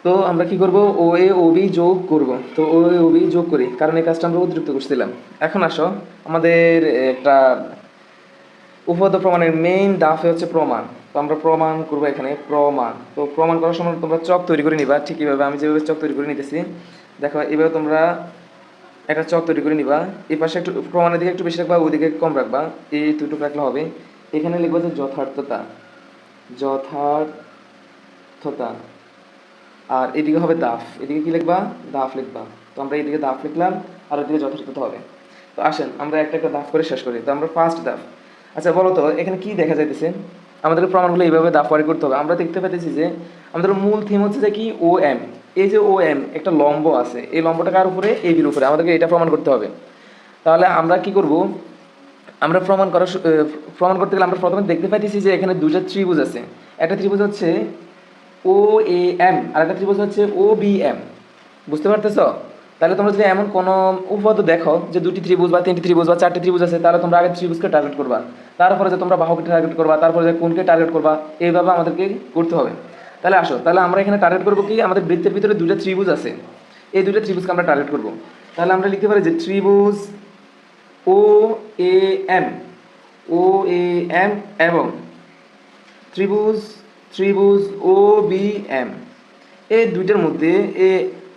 তো আমরা কি করব, ও এ ও বি যোগ করব। তো ও এ ও বি যোগ করি, কারণ এই কাজটা আমরা অতিরিক্ত করছিলাম। এখন আসো, আমাদের একটা উপপাদ্য প্রমাণের মেইন ধাপে হচ্ছে প্রমাণ। তো আমরা প্রমাণ করবো এখানে, প্রমাণ। তো প্রমাণ করার সময় তোমরা চক তৈরি করে নিবা, ঠিক এইভাবে আমি যেভাবে চক তৈরি করে নিতেছি। দেখো এইভাবে তোমরা একটা চক তৈরি করে নিবা। এই পাশে একটু প্রমাণের দিকে একটু বেশি রাখবা, ওইদিকে কম রাখবা, এই দুটো রাখলে হবে। এখানে লিখবা যে যথার্থতা, যথার্থতা। আর এদিকে হবে দাফ, এদিকে কি লিখবা, দাফ লিখবা। তো আমরা এইদিকে দাফ লিখলাম, আর ওইদিকে যথার্থতা হবে। তো আসেন আমরা একটা একটা দাফ করে শেষ করি। তো আমরা ফার্স্ট দাফ। আচ্ছা বলো তো এখানে কি দেখা যাইতেছে, আমাদের প্রমাণগুলো এইভাবে দাফ করে করতে হবে। আমরা দেখতে পাইতেছি যে আমাদের মূল থিম হচ্ছে যে কি, ও এম। এই যে ও এম একটা লম্ব আছে, এই লম্বটা কার উপরে, এ বির উপরে, আমাদেরকে এটা প্রমাণ করতে হবে। তাহলে আমরা কি করব, আমরা প্রমাণ করতে গেলে আমরা প্রথমে দেখতে পাইতেছি যে এখানে দুইটা ত্রিভুজ আছে। একটা ত্রিভুজ হচ্ছে ও এ এম, আর একটা ত্রিভুজ হচ্ছে ও বি এম। বুঝতে পারতেছো? তাহলে তোমরা যদি এমন কোনো উপপাদ্য দেখো যে দুটি ত্রিভুজ বা তিনটি ত্রিভুজ বা চারটি ত্রিভুজ আছে, তাহলে তোমরা আগে ত্রিভুজকে টার্গেট করবা, তারপরে যে তোমরা বাহুকে টার্গেট করবা, তারপরে যে কোণকে টার্গেট করবা, এইভাবে আমাদেরকে করতে হবে। তাহলে আসো, তাহলে আমরা এখানে টার্গেট করবো কি, আমাদের বৃত্তের ভিতরে দুটো ত্রিভুজ আছে, এই দুটো ত্রিভুজকে আমরা টার্গেট করবো। তাহলে আমরা লিখতে পারি যে ত্রিভুজ ও A M, O A M এবং ত্রিভুজ ত্রিভুজ ও বি এম, এই দুইটার মধ্যে এ,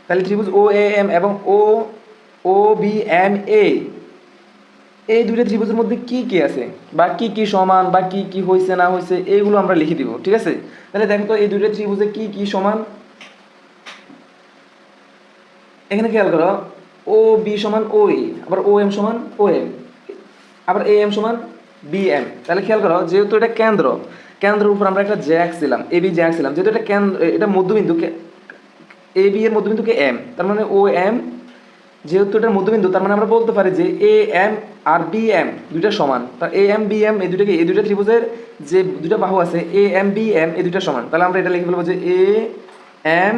তাহলে ত্রিভুজ ও এ এম এবং ও ও বি এম এ, এই দুইটা ত্রিভুজের মধ্যে কি কি আছে, বা কি কি সমান, বা কি কি হয়েছে না হয়েছে, এইগুলো আমরা লিখে দিব। ঠিক আছে? তাহলে দেখো তো এই দুইটা ত্রিভুজে কি কি সমান। এখানে খেয়াল করো, ও বি সমান ও এ, আবার ও এম সমান ও এম, আবার এ এম সমান বি এম। তাহলে খেয়াল করো, যেহেতু এটা কেন্দ্র, কেন্দ্রের উপর আমরা একটা জ্যাক ছিলাম, এ বি জ্যাক ছিলাম, যেহেতু এটা কেন্দ্র, এটা মধ্যবিন্দু, এ বি এর মধ্যবিন্দুকে এম, তার মানে ও এম, যেহেতু এটার মধ্যবিন্দু, তার মানে আমরা বলতে পারি যে এ এম আর বি এম দুইটা সমান। তার এ এম বি এম এই দুটাকে, এই দুইটা ত্রিভুজের যে দুইটা বাহু আছে এ এম বি এম, এই দুইটা সমান। তাহলে আমরা এটা লিখে ফেলবো যে এ এম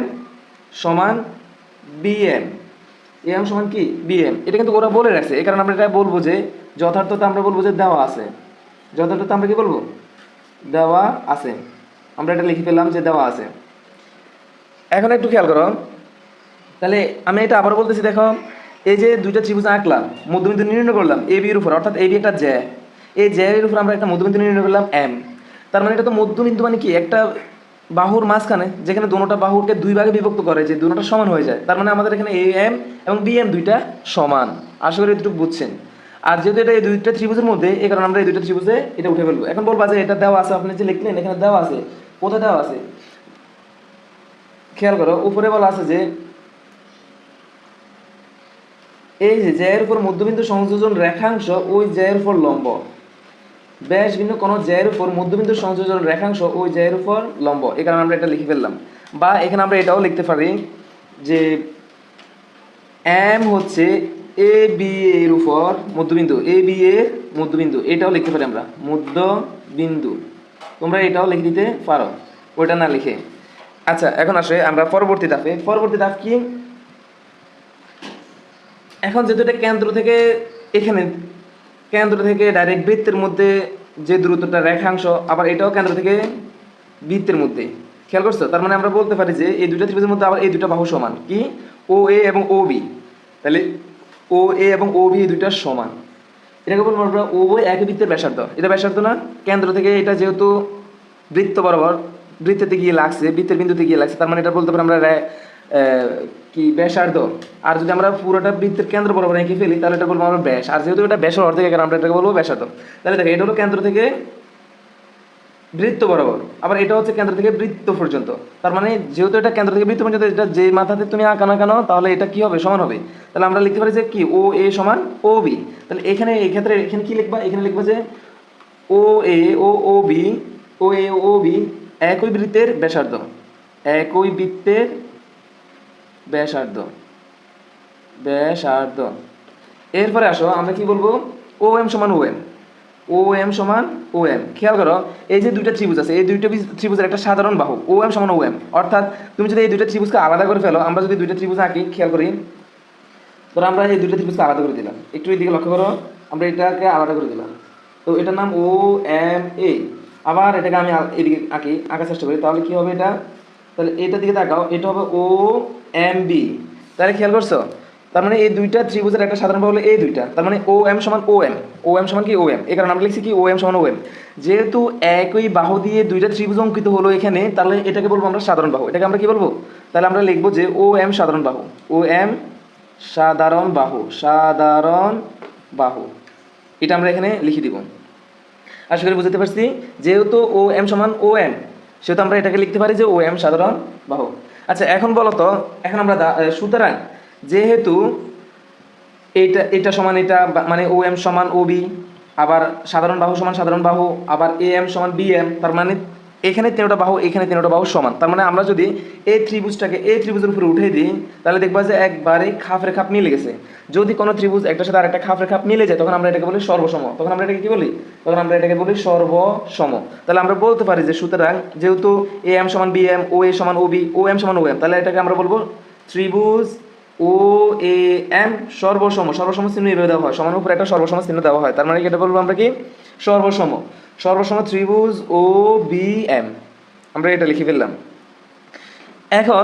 সমান বি এম, এ এম সমান কি, বি এম। এটা কিন্তু ওরা বলে রাখছে, এই কারণে আমরা এটা বলবো যে যথার্থতা, আমরা বলবো যে দেওয়া আছে। যথার্থতা আমরা কি বলবো, দেওয়া আছে। আমরা এটা লিখে ফেললাম যে দেওয়া আছে। এখন একটু খেয়াল করো, তাহলে আমি এটা আবার বলতেছি, দেখো এই যে দুইটা ত্রিভুজ আঁকলাম, মধ্যবিন্দু নির্ণয় করলাম এ বি এর উপর, অর্থাৎ এ বি একটা জ্যা, এই জ্যা এর উপর আমরা একটা মধ্যবিন্দু নির্ণয় করলাম এম। তার মানে এটা তো মধ্যবিন্দু মানে কি, একটা বাহুর মাঝখানে, যেখানে দুটোটা বাহুকে দুই ভাগে বিভক্ত করে, যে দুটোটা সমান হয়ে যায়। তার মানে আমাদের এখানে এ এম এবং বি এম দুইটা সমান। আশা করি এটুকু বুঝছেন। আর যেহেতু এটা এই দুইটা ত্রিভুজের মধ্যে, এই কারণে আমরা এই দুইটা ত্রিভুজে এটা উঠে ফেলবো। এখন বলবা যে এটা দেওয়া আছে, আপনি যে লিখলেন এখানে দেওয়া আছে, কোথায় দেওয়া আছে? খেয়াল করো, উপরে বলা আছে যে এই যে জ্যায়ের উপর মধ্যবিন্দু সংযোজন রেখাংশ ওই জ্যায়ের উপর লম্ব, ব্যাস ভিন্ন কোন জ্যায়ের উপর মধ্যবিন্দু সংযোজন রেখাংশ ওই জ্যায়ের উপর লম্ব। এই কারণে আমরা এটা লিখে ফেললাম। বা এখানে আমরা এটাও লিখতে পারি যে এম হচ্ছে এ বি এর উপর মধ্যবিন্দু, এ বি এর মধ্যবিন্দু, এটাও লিখতে পারি আমরা মধ্যবিন্দু। তোমরা এটাও লিখে দিতে পারো, ওইটা না লিখে। আচ্ছা এখন আসে আমরা পরবর্তী ধাপে। পরবর্তী ধাপ কি, এখন যেহেতু এটা কেন্দ্র থেকে, এখানে কেন্দ্র থেকে ডাইরেক্ট বৃত্তের মধ্যে যে দূরত্বটা রেখাংশ, আবার এটাও কেন্দ্র থেকে বৃত্তের মধ্যে, খেয়াল করছো? তার মানে আমরা বলতে পারি যে এই দুইটা ত্রিভুজের মধ্যে আবার এই দুটো বাহু সমান, কি, ও এ এবং ও বি। তাহলে ও এ এবং ও বি এই দুইটা সমান। এটাকে বলবো আমরা ও একই বৃত্তের ব্যাসার্ধ। এটা ব্যাসার্ধ না, কেন্দ্র থেকে এটা যেহেতু বৃত্ত বরাবর বৃত্তেতে গিয়ে লাগছে, বৃত্তের বিন্দুতে গিয়ে লাগছে, তার মানে এটা বলতে পারি আমরা কি, ব্যাসার্ধ। আর যদি আমরা পুরোটা বৃত্তের কেন্দ্র বরাবর এঁকে ফেলি, তাহলে এটা বলবো আমরা ব্যাস। আর যেহেতু এটা ব্যাসের অর্ধেক, আমরা এটাকে বলবো ব্যাসার্ধ। তাহলে দেখো এটা হলো কেন্দ্র থেকে বৃত্ত বরাবর, আবার এটা হচ্ছে কেন্দ্র থেকে বৃত্ত পর্যন্ত। তার মানে যেহেতু এটা কেন্দ্র থেকে বৃত্ত পর্যন্ত, এটা যে মাথাতে তুমি আঁকা না কেন, তাহলে এটা কি হবে, সমান হবে। তাহলে আমরা লিখতে পারি যে কি, ও এ সমান ও বি। তাহলে এখানে এই ক্ষেত্রে এখানে কি লিখবা, এখানে লিখবা যে ও এ ও বি, ও এ ও বি একই বৃত্তের ব্যাসার্ধ, একই বৃত্তের ব্যাসার্ধ, ব্যাসার্ধ। এরপরে আসো আমরা কি বলবো, ও এম সমান ও এম, ও এম সমান ও এম। খেয়াল করো, এই যে দুইটা ত্রিভুজ আছে, এই দুইটা ত্রিভুজের একটা সাধারণ বাহু ও এম সমান ও এম। অর্থাৎ তুমি যদি এই দুইটা ত্রিভুজকে আলাদা করে ফেলো, আমরা যদি দুইটা ত্রিভুজ আঁকি, খেয়াল করি, ধরো আমরা এই দুইটা ত্রিভুজকে আলাদা করে দিলাম, একটু এইদিকে লক্ষ্য করো, আমরা এটাকে আলাদা করে দিলাম। তো এটার নাম ও এম এ। আবার এটাকে আমি এদিকে আঁকার চেষ্টা করি, তাহলে কি হবে এটা, তাহলে এটার দিকে তাকাও, এটা হবে ও এম বি। তাহলে খেয়াল করছো, তার মানে এই দুইটা ত্রিভুজের একটা সাধারণ বাহু হলো এই দুইটা, তার মানে ও এম সমান ও এম, ও এম সমান কি ও এম, এই কারণে আমরা লিখছি কি ও এম সমান ও এম। যেহেতু একই বাহু দিয়ে দুইটা ত্রিভুজ অঙ্কিত হলো এখানে, তাহলে এটাকে বলবো আমরা সাধারণ বাহু। এটাকে আমরা কি বলবো, তাহলে আমরা লিখবো যে ও এম সাধারণ বাহু, ও এম সাধারণ বাহু, সাধারণ বাহু, এটা আমরা এখানে লিখে দিব। আশা করি বুঝতে পারছি। যেহেতু ও এম সমান ও এম, সেহেতু আমরা এটাকে লিখতে পারি যে ও এম সাধারণ বাহু। আচ্ছা এখন বলো তো, এখন আমরা সুতরাং যেহেতু এটা সমান এটা, মানে ও এম সমান ও বি, আবার সাধারণ বাহু সমান সাধারণ বাহু, আবার এ এম সমান বি এম, তার মানে এখানে তিনটা বাহু এখানে তিনটা বাহু সমান। তার মানে আমরা যদি এই ত্রিভুজটাকে এই ত্রিভুজের উপরে উঠে দিই, তাহলে দেখবা যে একবারে খাপের খাপ মিলে গেছে। যদি কোনো ত্রিভুজ একটার সাথে আরেকটা খাপের খাপ মিলে যায়, তখন আমরা এটাকে বলি সর্বসম। তখন আমরা এটাকে কি বলি, তখন আমরা এটাকে বলি সর্বসম। তাহলে আমরা বলতে পারি যে সুতরাং যেহেতু এ এম সমান বি এম, ও এ সমান ও বি, ও এম সমান ও এম, তাহলে এটাকে আমরা বলবো ত্রিভুজ ও এ এম সর্বসম। সর্বসম চিহ্ন এভাবে দেওয়া হয়, সমান উপরে একটা সর্বসম চিহ্ন দেওয়া হয়, তার মানে এটা বলবো আমরা কি সর্বসম। সর্বসম ত্রিভুজ ও বি এম, আমরা এটা লিখে ফেললাম। এখন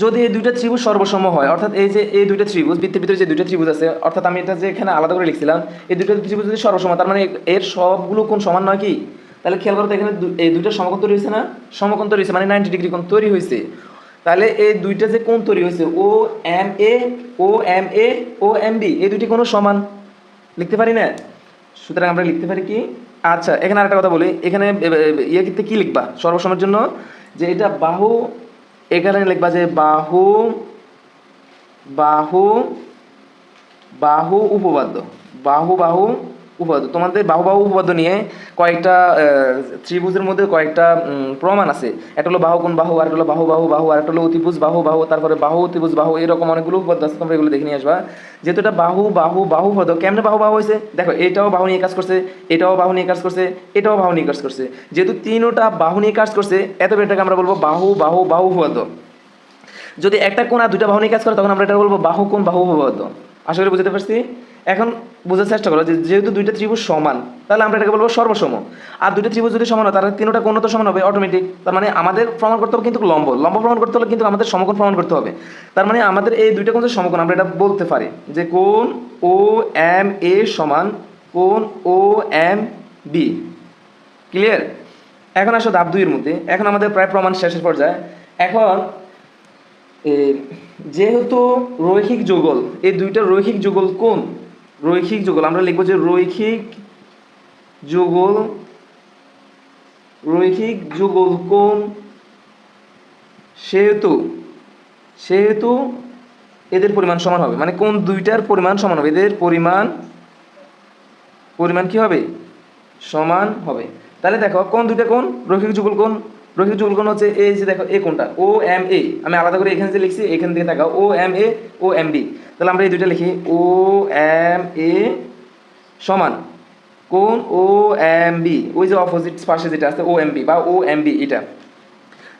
যদি এই দুইটা ত্রিভুজ সর্বসম হয়, অর্থাৎ এই যে এই দুইটা ত্রিভুজ বৃত্তের ভিতরে যে দুইটা ত্রিভুজ আছে, অর্থাৎ আমি এটা যে এখানে আলাদা করে লিখছিলাম, এই দুইটা ত্রিভুজ যদি সর্বসম, তার মানে এর সবগুলো কোণ সমান নয় কি? তাহলে খেয়াল করো তো, এখানে এই দুইটা সমকোণ তৈরি হয়েছে না, সমকোণ তৈরি হয়েছে মানে 90 ডিগ্রি কোণ তৈরি হয়েছে। তাহলে এই দুইটা যে কোণ তৈরি হয়েছে ও M A, O M A, O M B, এই দুইটি কোণ সমান, লিখতে পারি না? সুতরাং আমরা লিখতে পারি কি, আচ্ছা এখানে আরেকটা কথা বলি, এখানে ইয়ে ক্ষেত্রে কি লিখবা সর্বসমের জন্য, যে এটা বাহু, এখানে লিখবা যে বাহু, বাহু, বাহু উপপাদ্য, বাহু বাহু উপপাদ্য। তোমাদের বাহু বাহু উপপাদ্য নিয়ে কয়েকটা ত্রিভুজের মধ্যে কয়েকটা প্রমাণ আছে। একটা হলো বাহু কোণ বাহু, আর একটা হলো বাহু বাহু বাহু, আর একটা হলো অতিভুজ বাহু বাহু, তারপরে বাহু অতিভুজ বাহু, এরকম অনেকগুলো উপপাদ্য আছে, তোমরা এগুলো দেখে নিয়ে আসবা। যেহেতু এটা বাহু বাহু বাহু উপপাদ্য, কেমনে বাহু বাহু হয়েছে দেখো, এটাও বাহু নিয়ে কাজ করছে, এটাও বাহু নিয়ে কাজ করছে, এটাও বাহু নিয়ে কাজ করছে। যেহেতু তিনটা বাহু নিয়ে কাজ করছে, এত এটাকে আমরা বলবো বাহু বাহু বাহু উপপাদ্য। যদি একটা কোণ আর দুইটা বাহু নিয়ে কাজ করে, তখন আমরা এটা বলবো বাহু কোণ বাহু উপপাদ্য। আশা করি বুঝতে পারছি। এখন বোঝার চেষ্টা করো যে যেহেতু দুইটা ত্রিভুজ সমান, তাহলে আমরা এটাকে বলবো সর্বসম। আর দুইটা ত্রিভুজ যদি সমান হয়, তাহলে তিনটা কোণ তো সমান হবে অটোমেটিক। তার মানে আমাদের প্রমাণ করতে হবে কিন্তু লম্ব, লম্ব প্রমাণ করতে হলে কিন্তু আমাদের সমকোণ প্রমাণ করতে হবে। তার মানে আমাদের এই দুইটা কোণ যে সমকোণ, আমরা এটা বলতে পারি যে কোণ ও এম এ সমান কোণ ও এম বি। ক্লিয়ার? এখন আসো ধাপ 2 এর মধ্যে, এখন আমাদের প্রায় প্রমাণ শেষের পর্যায়ে। এখন যেহেতু রৈখিক যুগল, এই দুইটা রৈখিক যুগল কোণ, রৈখিক যুগল আমরা লিখবো যে রৈখিক যুগল, রৈখিক যুগল কোণ, সেহেতু সেহেতু এদের পরিমাণ সমান হবে, মানে কোণ দুইটার পরিমাণ সমান হবে, এদের পরিমাণ পরিমাণ কি হবে, সমান হবে। তাহলে দেখো কোন দুইটা কোণ রৈখিক যুগল কোণ, রৈখিক যুগল কোণ হচ্ছে এই যে দেখো এই কোণটা ও এম এ, আমি আলাদা করে এখানে যে লিখছি এখান থেকে তাকাও, ও M A, O M B. তাহলে আমরা এই দুইটা লিখি ও এম এ সমান কোণ ও এম বি, ওই যে অপোজিট পাশে যেটা আছে ও এম বি বা ও এম বি এটা।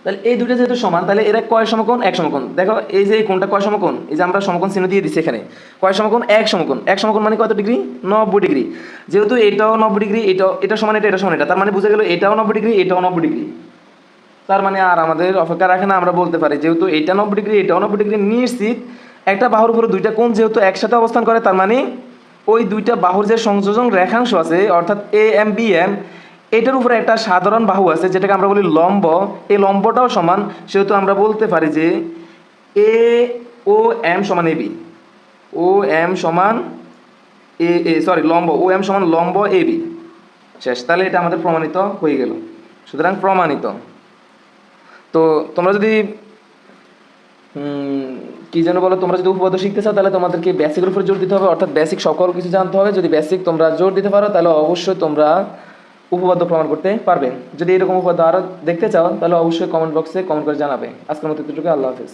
তাহলে এই দুটো যেহেতু সমান, তাহলে এরা কয় সমকোণ, এক সমকোণ। দেখো এই যে কোণটা কয় সমকোণ, এই যে আমরা সমকোণ চিহ্ন দিয়ে দিচ্ছি এখানে, কয় সমকোণ, এক সমকোণ। এক সমকোণ মানে কত ডিগ্রি, 90 ডিগ্রি। যেহেতু এটাও 90 ডিগ্রি, এটা সমান এটা, এটা সমান এটা, তার মানে বোঝা গেল এটাও 90 ডিগ্রি, এটাও 90 ডিগ্রি। তার মানে আর আমাদের অপেক্ষা রাখে না, আমরা বলতে পারি যেহেতু এটা 90 ডিগ্রি, এটাও 90 ডিগ্রি, নিশ্চিত একটা বাহুর উপরে দুইটা কোণ যেহেতু একসাথে অবস্থান করে, তার মানে ওই দুইটা বাহুর যে সংযোজন রেখাংশ আছে, অর্থাৎ এ এম বি এম, এটার উপরে একটা সাধারণ বাহু আছে যেটাকে আমরা বলি লম্ব, এই লম্বটাও সমান। সেহেতু আমরা বলতে পারি যে এ ও এম সমান এ বি, ও এম সমান লম্ব ও এম সমান লম্ব এ বি। শেষ। তাহলে এটা আমাদের প্রমাণিত হয়ে গেল। সুতরাং প্রমাণিত। তো তোমরা যদি কি যেন বলো, তোমরা যদি উপপাদ্য শিখতে চাও, তাহলে তোমাদেরকে বেসিকের উপর জোর দিতে হবে, অর্থাৎ বেসিক সকল কিছু জানতে হবে। যদি বেসিক তোমরা জোর দিতে পারো, তাহলে অবশ্যই তোমরা উপপাদ্য প্রমাণ করতে পারবে। যদি এরকম উপপাদ্য আরও দেখতে চাও, তাহলে অবশ্যই কমেন্ট বক্সে কমেন্ট করে জানাবে। আজকের মতো এতটুকু, আল্লাহ হাফেজ।